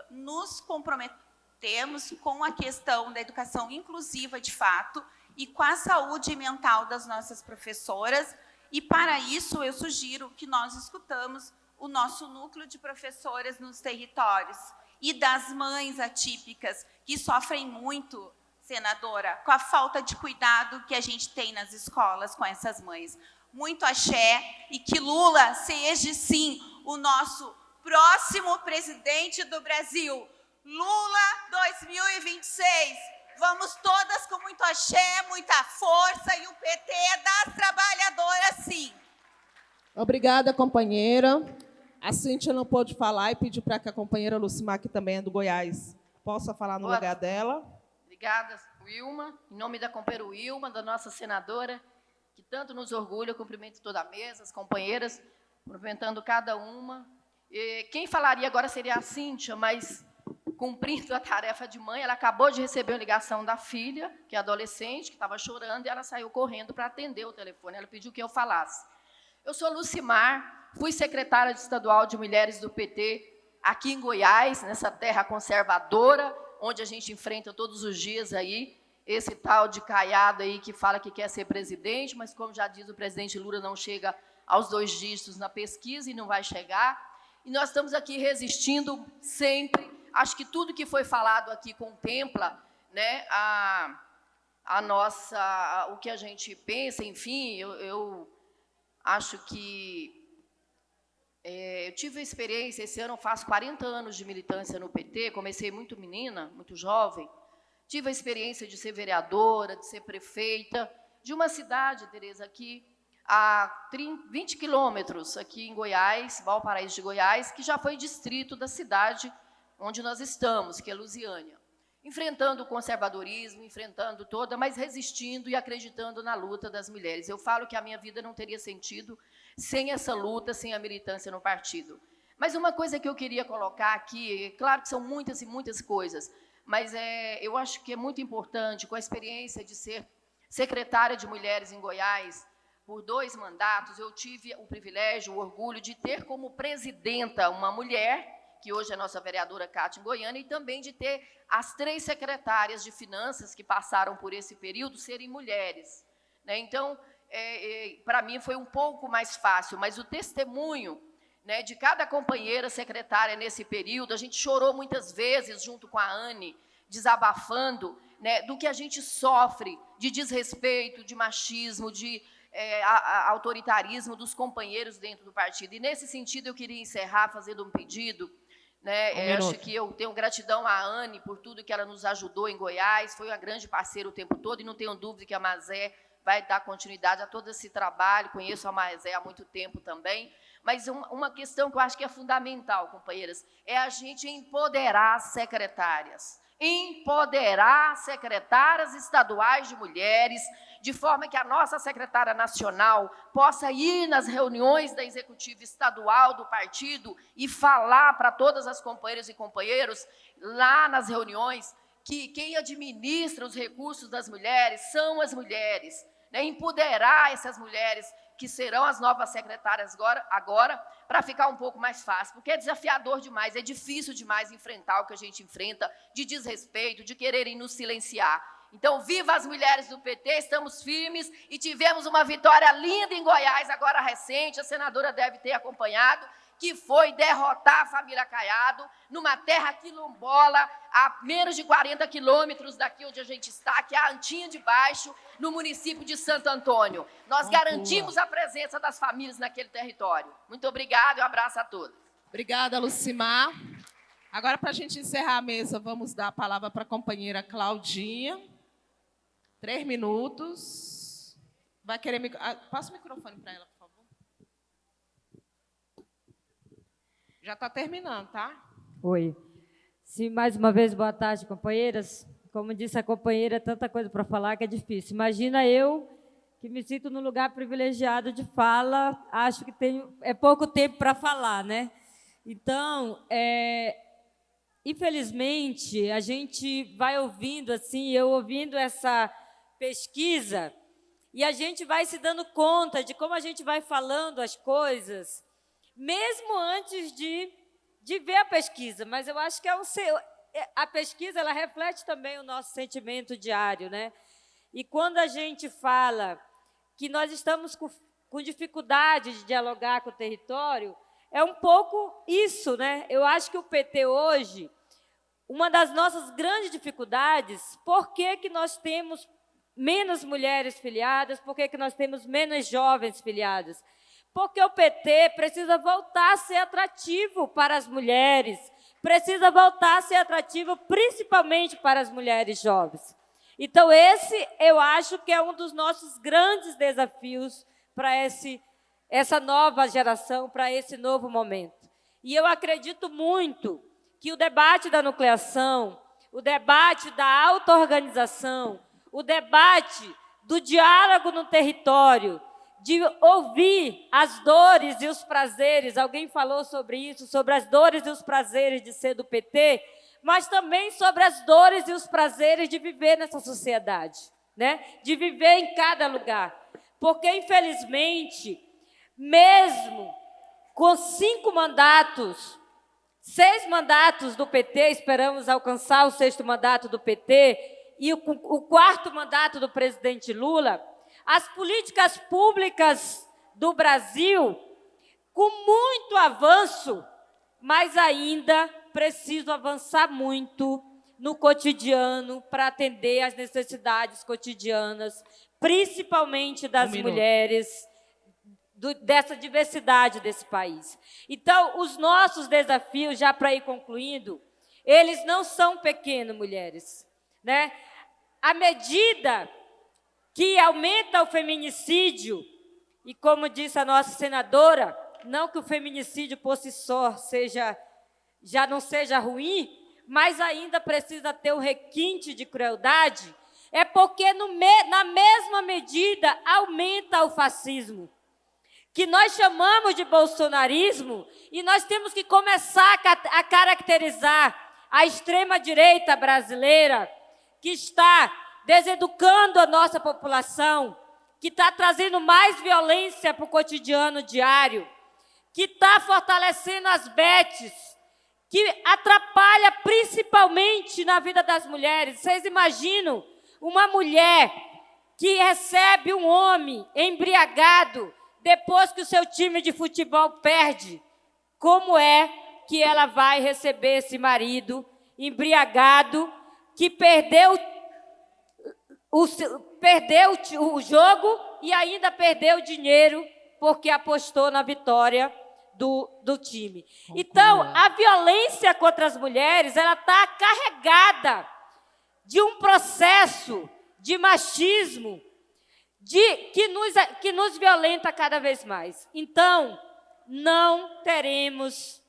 Speaker 11: nos comprometemos com a questão da educação inclusiva, de fato, e com a saúde mental das nossas professoras. E, para isso, eu sugiro que nós escutamos o nosso núcleo de professoras nos territórios e das mães atípicas, que sofrem muito, senadora, com a falta de cuidado que a gente tem nas escolas com essas mães. Muito axé, e que Lula seja, sim, o nosso próximo presidente do Brasil. Lula 2026. Vamos todas com muito axé, muita força e o PT das trabalhadoras, sim.
Speaker 1: Obrigada, companheira. A Cíntia não pôde falar e pediu para que a companheira Lucimar, que também é do Goiás, possa falar no lugar dela.
Speaker 12: Obrigada, Wilma. Em nome da companheira Wilma, da nossa senadora, que tanto nos orgulha, eu cumprimento toda a mesa, as companheiras, cumprimentando cada uma. Quem falaria agora seria a Cíntia, mas cumprindo a tarefa de mãe, ela acabou de receber uma ligação da filha, que é adolescente, que estava chorando, e ela saiu correndo para atender o telefone. Ela pediu que eu falasse. Eu sou Lucimar, fui secretária estadual de Mulheres do PT aqui em Goiás, nessa terra conservadora, onde a gente enfrenta todos os dias aí esse tal de Caiado aí que fala que quer ser presidente, mas, como já diz o presidente Lula, não chega aos 2 dígitos na pesquisa e não vai chegar. E nós estamos aqui resistindo sempre. Acho que tudo que foi falado aqui contempla, né, o que a gente pensa, enfim, eu acho que eu tive a experiência, esse ano eu faço 40 anos de militância no PT, comecei muito menina, muito jovem, tive a experiência de ser vereadora, de ser prefeita, de uma cidade, Tereza, aqui a 20 quilômetros, aqui em Goiás, Valparaíso de Goiás, que já foi distrito da cidade onde nós estamos, que é Lusiânia. Enfrentando o conservadorismo, enfrentando toda, mas resistindo e acreditando na luta das mulheres. Eu falo que a minha vida não teria sentido sem essa luta, sem a militância no partido. Mas uma coisa que eu queria colocar aqui, claro que são muitas e muitas coisas, mas eu acho que é muito importante, com a experiência de ser secretária de Mulheres em Goiás, por 2 mandatos, eu tive o privilégio, o orgulho de ter como presidenta uma mulher, que hoje é nossa vereadora Cátia em Goiânia, e também de ter as 3 secretárias de finanças que passaram por esse período serem mulheres, né? Então, para mim foi um pouco mais fácil, mas o testemunho, né, de cada companheira secretária nesse período, a gente chorou muitas vezes junto com a Anne, desabafando, né, do que a gente sofre de desrespeito, de machismo, de autoritarismo dos companheiros dentro do partido. E, nesse sentido, eu queria encerrar fazendo um pedido, né? Acho que eu tenho gratidão à Anne por tudo que ela nos ajudou em Goiás, foi uma grande parceira o tempo todo, e não tenho dúvida que a Mazé vai dar continuidade a todo esse trabalho, conheço a Mazé há muito tempo também, mas uma questão que eu acho que é fundamental, companheiras, é a gente empoderar as secretárias, empoderar secretárias estaduais de mulheres, de forma que a nossa secretária nacional possa ir nas reuniões da executiva estadual do partido e falar para todas as companheiras e companheiros, lá nas reuniões, que quem administra os recursos das mulheres são as mulheres, né? Empoderar essas mulheres, que serão as novas secretárias agora, para ficar um pouco mais fácil, porque é desafiador demais, é difícil demais enfrentar o que a gente enfrenta, de desrespeito, de quererem nos silenciar. Então, viva as mulheres do PT, estamos firmes e tivemos uma vitória linda em Goiás, agora recente, a senadora deve ter acompanhado, que foi derrotar a família Caiado numa terra quilombola, a menos de 40 quilômetros daqui onde a gente está, que é a Antinha de Baixo, no município de Santo Antônio. Nós garantimos a presença das famílias naquele território. Muito obrigada e um abraço a todos.
Speaker 1: Obrigada, Lucimar. Agora, para a gente encerrar a mesa, vamos dar a palavra para a companheira Claudinha. 3 minutos. Vai querer... Passa o microfone para ela, por favor. Já está terminando, tá?
Speaker 13: Oi. Sim, mais uma vez, boa tarde, companheiras. Como disse a companheira, é tanta coisa para falar que é difícil. Imagina eu, que me sinto num lugar privilegiado de fala, acho que é pouco tempo para falar, né? Então, infelizmente, a gente vai ouvindo, assim, eu ouvindo essa pesquisa, e a gente vai se dando conta de como a gente vai falando as coisas, mesmo antes de ver a pesquisa. Mas eu acho que a pesquisa ela reflete também o nosso sentimento diário, né? E quando a gente fala que nós estamos com dificuldade de dialogar com o território, é um pouco isso, né? Eu acho que o PT hoje, uma das nossas grandes dificuldades, por que nós temos menos mulheres filiadas, por que nós temos menos jovens filiados? Porque o PT precisa voltar a ser atrativo para as mulheres, precisa voltar a ser atrativo, principalmente para as mulheres jovens. Então, esse eu acho que é um dos nossos grandes desafios para essa nova geração, para esse novo momento. E eu acredito muito que o debate da nucleação, o debate da auto-organização, o debate do diálogo no território, de ouvir as dores e os prazeres, alguém falou sobre isso, sobre as dores e os prazeres de ser do PT, mas também sobre as dores e os prazeres de viver nessa sociedade, né? De viver em cada lugar. Porque, infelizmente, mesmo com 5 mandatos, 6 mandatos do PT, esperamos alcançar o 6º mandato do PT, e o 4º mandato do presidente Lula, as políticas públicas do Brasil, com muito avanço, mas ainda preciso avançar muito no cotidiano para atender às necessidades cotidianas, principalmente das mulheres, dessa diversidade desse país. Então, os nossos desafios, já para ir concluindo, eles não são pequenos, mulheres, né? À medida que aumenta o feminicídio, e como disse a nossa senadora, não que o feminicídio por si só já não seja ruim, mas ainda precisa ter um requinte de crueldade, é porque na mesma medida aumenta o fascismo, que nós chamamos de bolsonarismo, e nós temos que começar a caracterizar a extrema-direita brasileira, que está deseducando a nossa população, que está trazendo mais violência para o cotidiano diário, que está fortalecendo as betes, que atrapalha principalmente na vida das mulheres. Vocês imaginam uma mulher que recebe um homem embriagado depois que o seu time de futebol perde? Como é que ela vai receber esse marido embriagado que perdeu o jogo e ainda perdeu o dinheiro porque apostou na vitória do time? Então, a violência contra as mulheres, ela está carregada de um processo de machismo que nos violenta cada vez mais. Então, não teremos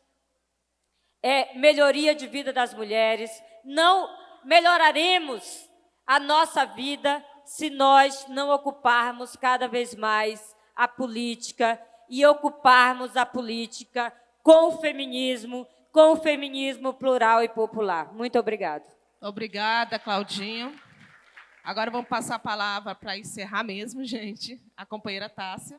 Speaker 13: melhoria de vida das mulheres, não melhoraremos a nossa vida se nós não ocuparmos cada vez mais a política e ocuparmos a política com o feminismo plural e popular. Muito obrigada.
Speaker 1: Obrigada, Claudinho. Agora vamos passar a palavra para encerrar mesmo, gente, a companheira Tássia.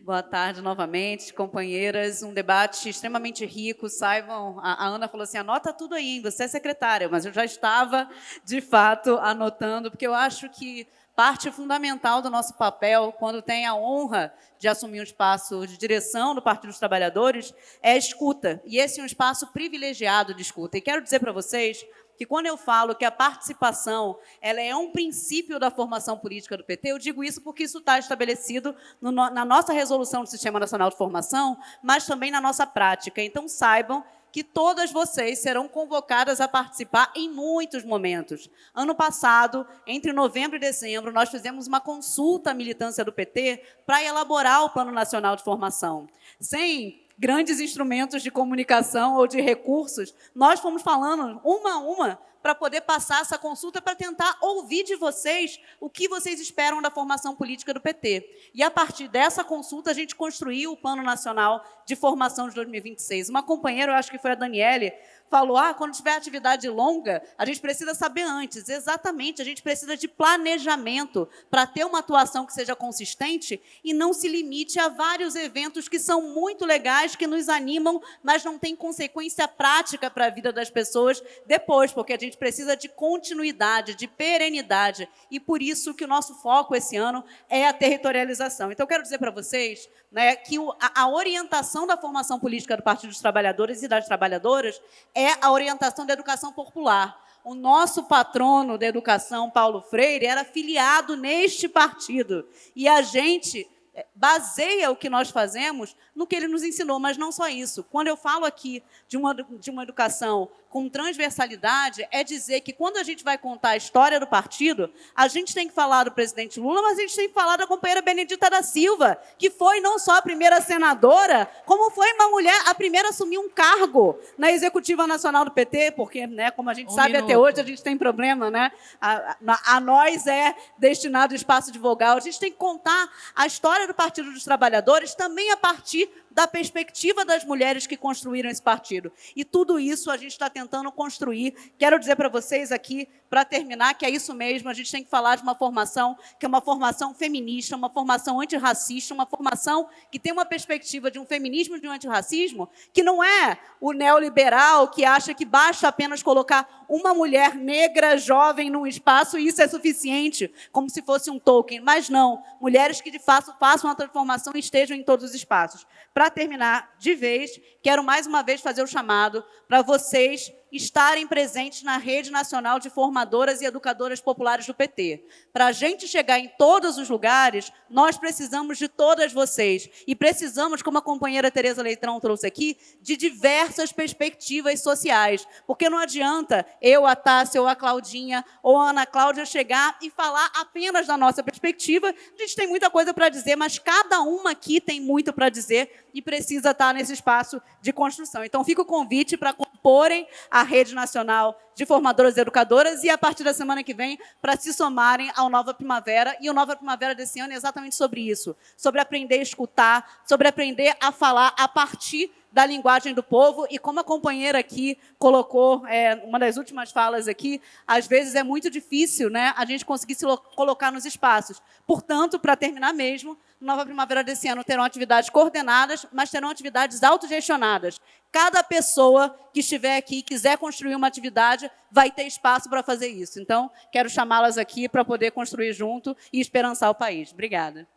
Speaker 14: Boa tarde novamente, companheiras. Um debate extremamente rico. Saibam, a Ana falou assim, anota tudo aí, você é secretária, mas eu já estava, de fato, anotando, porque eu acho que parte fundamental do nosso papel, quando tem a honra de assumir um espaço de direção do Partido dos Trabalhadores, é a escuta. E esse é um espaço privilegiado de escuta. E quero dizer para vocês que quando eu falo que a participação ela é um princípio da formação política do PT, eu digo isso porque isso está estabelecido na nossa resolução do Sistema Nacional de Formação, mas também na nossa prática. Então, saibam que todas vocês serão convocadas a participar em muitos momentos. Ano passado, entre novembro e dezembro, nós fizemos uma consulta à militância do PT para elaborar o Plano Nacional de Formação. Sem grandes instrumentos de comunicação ou de recursos, nós fomos falando uma a uma para poder passar essa consulta, para tentar ouvir de vocês o que vocês esperam da formação política do PT. E, a partir dessa consulta, a gente construiu o Plano Nacional de Formação de 2026. Uma companheira, eu acho que foi a Daniele, falou, quando tiver atividade longa, a gente precisa saber antes. Exatamente, a gente precisa de planejamento para ter uma atuação que seja consistente e não se limite a vários eventos que são muito legais, que nos animam, mas não tem consequência prática para a vida das pessoas depois, porque a gente precisa de continuidade, de perenidade, e por isso que o nosso foco esse ano é a territorialização. Então, eu quero dizer para vocês, né, que a orientação da formação política do Partido dos Trabalhadores e das Trabalhadoras é a orientação da educação popular. O nosso patrono da educação, Paulo Freire, era filiado neste partido. E a gente baseia o que nós fazemos no que ele nos ensinou, mas não só isso. Quando eu falo aqui de uma educação com transversalidade, é dizer que quando a gente vai contar a história do partido, a gente tem que falar do presidente Lula, mas a gente tem que falar da companheira Benedita da Silva, que foi não só a primeira senadora, como foi uma mulher, a primeira a assumir um cargo na Executiva Nacional do PT, porque, né, como a gente sabe, até hoje a gente tem problema, né? A nós é destinado o espaço de vogal. A gente tem que contar a história do Partido dos Trabalhadores também a partir da perspectiva das mulheres que construíram esse partido. E tudo isso a gente está tentando construir. Quero dizer para vocês aqui, para terminar, que é isso mesmo, a gente tem que falar de uma formação que é uma formação feminista, uma formação antirracista, uma formação que tem uma perspectiva de um feminismo e de um antirracismo, que não é o neoliberal que acha que basta apenas colocar uma mulher negra, jovem, num espaço e isso é suficiente, como se fosse um Tolkien. Mas não, mulheres que de fato façam a transformação e estejam em todos os espaços. Para terminar de vez, quero mais uma vez fazer o chamado para vocês estarem presentes na Rede Nacional de Formadoras e Educadoras Populares do PT. Para a gente chegar em todos os lugares, nós precisamos de todas vocês. E precisamos, como a companheira Tereza Leitão trouxe aqui, de diversas perspectivas sociais. Porque não adianta eu, a Tássia, ou a Claudinha, ou a Ana Cláudia chegar e falar apenas da nossa perspectiva. A gente tem muita coisa para dizer, mas cada uma aqui tem muito para dizer e precisa estar nesse espaço de construção. Então, fica o convite para comporem a Rede Nacional de Formadoras e Educadoras e, a partir da semana que vem, para se somarem ao Nova Primavera. E o Nova Primavera desse ano é exatamente sobre isso, sobre aprender a escutar, sobre aprender a falar a partir da linguagem do povo. E como a companheira aqui colocou, uma das últimas falas aqui, às vezes é muito difícil, né, a gente conseguir se colocar nos espaços. Portanto, para terminar mesmo, Nova Primavera desse ano terão atividades coordenadas, mas terão atividades autogestionadas. Cada pessoa que estiver aqui e quiser construir uma atividade vai ter espaço para fazer isso. Então, quero chamá-las aqui para poder construir junto e esperançar o país. Obrigada.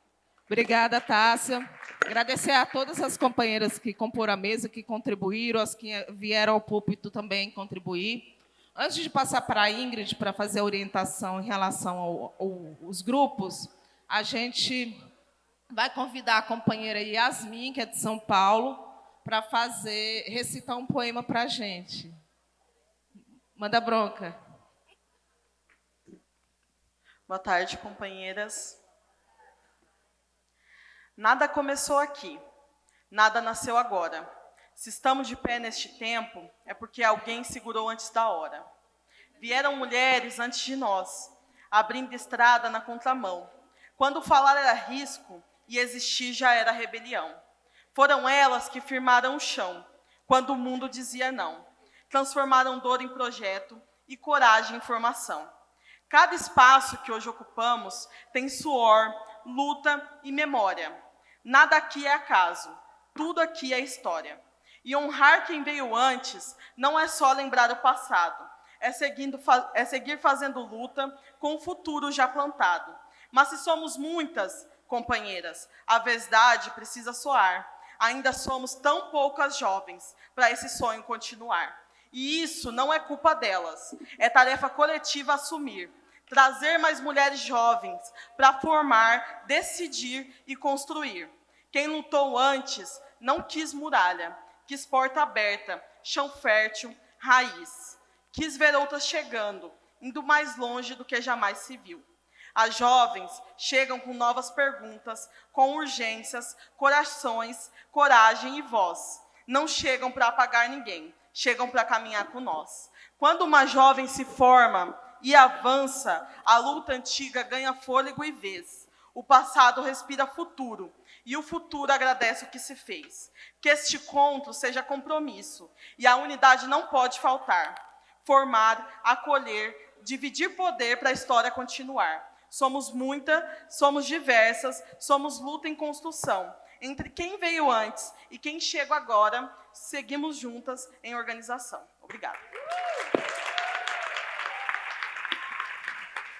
Speaker 1: Obrigada, Tássia. Agradecer a todas as companheiras que comporam a mesa, que contribuíram, as que vieram ao púlpito também contribuir. Antes de passar para a Ingrid para fazer a orientação em relação aos grupos, a gente vai convidar a companheira Yasmin, que é de São Paulo, para recitar um poema para a gente. Manda bronca.
Speaker 15: Boa tarde, companheiras. Nada começou aqui, nada nasceu agora. Se estamos de pé neste tempo, é porque alguém segurou antes da hora. Vieram mulheres antes de nós, abrindo estrada na contramão. Quando falar era risco e existir já era rebelião. Foram elas que firmaram o chão, quando o mundo dizia não. Transformaram dor em projeto e coragem em formação. Cada espaço que hoje ocupamos tem suor, luta e memória. Nada aqui é acaso, tudo aqui é história. E honrar quem veio antes não é só lembrar o passado, é seguir fazendo luta com o futuro já plantado. Mas se somos muitas, companheiras, a verdade precisa soar. Ainda somos tão poucas jovens para esse sonho continuar. E isso não é culpa delas, é tarefa coletiva assumir. Trazer mais mulheres jovens para formar, decidir e construir. Quem lutou antes não quis muralha, quis porta aberta, chão fértil, raiz. Quis ver outras chegando, indo mais longe do que jamais se viu. As jovens chegam com novas perguntas, com urgências, corações, coragem e voz. Não chegam para apagar ninguém, chegam para caminhar com nós. Quando uma jovem se forma e avança, a luta antiga ganha fôlego e vez. O passado respira futuro, e o futuro agradece o que se fez. Que este encontro seja compromisso, e a unidade não pode faltar. Formar, acolher, dividir poder para a história continuar. Somos muita, somos diversas, somos luta em construção. Entre quem veio antes e quem chega agora, seguimos juntas em organização. Obrigada.